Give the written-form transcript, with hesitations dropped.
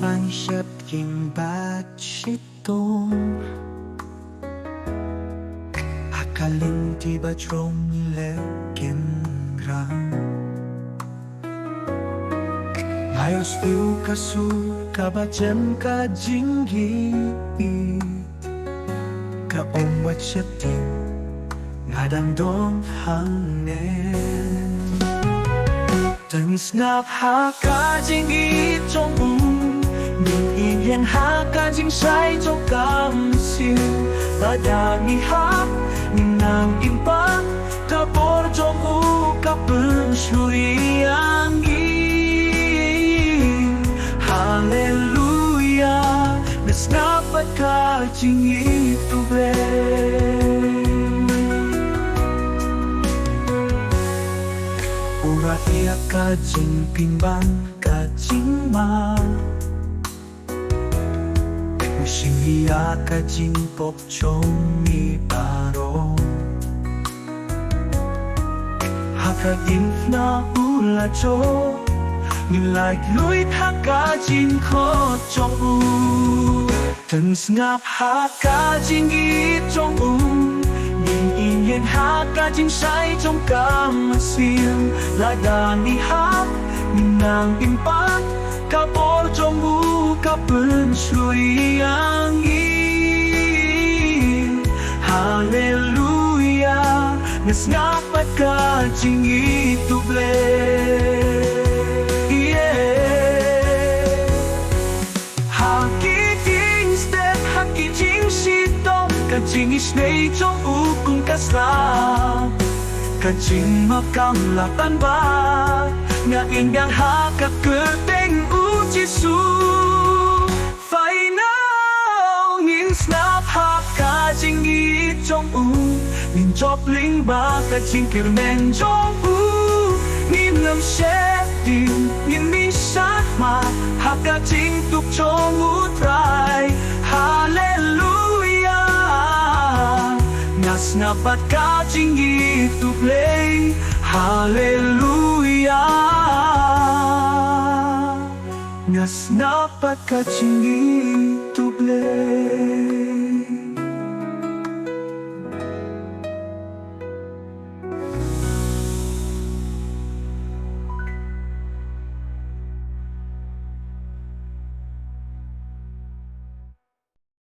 anh xếp kinh bát chitong Akalin tiba trong lekin ram Ayos tu kasu kabajan ka jinggit Ka omwat siya ting ngadang dong hangnen Tengis ngap haka jinggit trong Min iyan haka jing say trong kam siu Ladang ihap ninang impak Kapor trong kapun syuriang Hallelujah, nas dapat ka jing ituble Ura iya ka jing pimbang ka jing ma Musim iya ka jing pop chong mi paro Haka inf na ula cho Nhìn lại lối thác cá chín khó trong Từng ngáp hát cá chín ít trong Nhìn yên yên hát cá chín say trong cam xiêm Lại đàn đi hát Nhìn nàng im bát Cá bó trong cá bơn xuôi ang in Hallelujah Nes ngáp hát cá chín ít tu ble Kajing isnay trong ukong kasla Kajing makamlapan ba Nga ingang hakakuteng ujisu Phải nào nhìn snap hap kajing ít trong Nhìn chọc linh ba kajing kirmen trong Nhìn ngầm sẽ tìm Nhìn mi sát mà Hap kajing tuk trong utray Hallelujah Nas dapat ka jing ituble Hallelujah Nas dapat ka jing ituble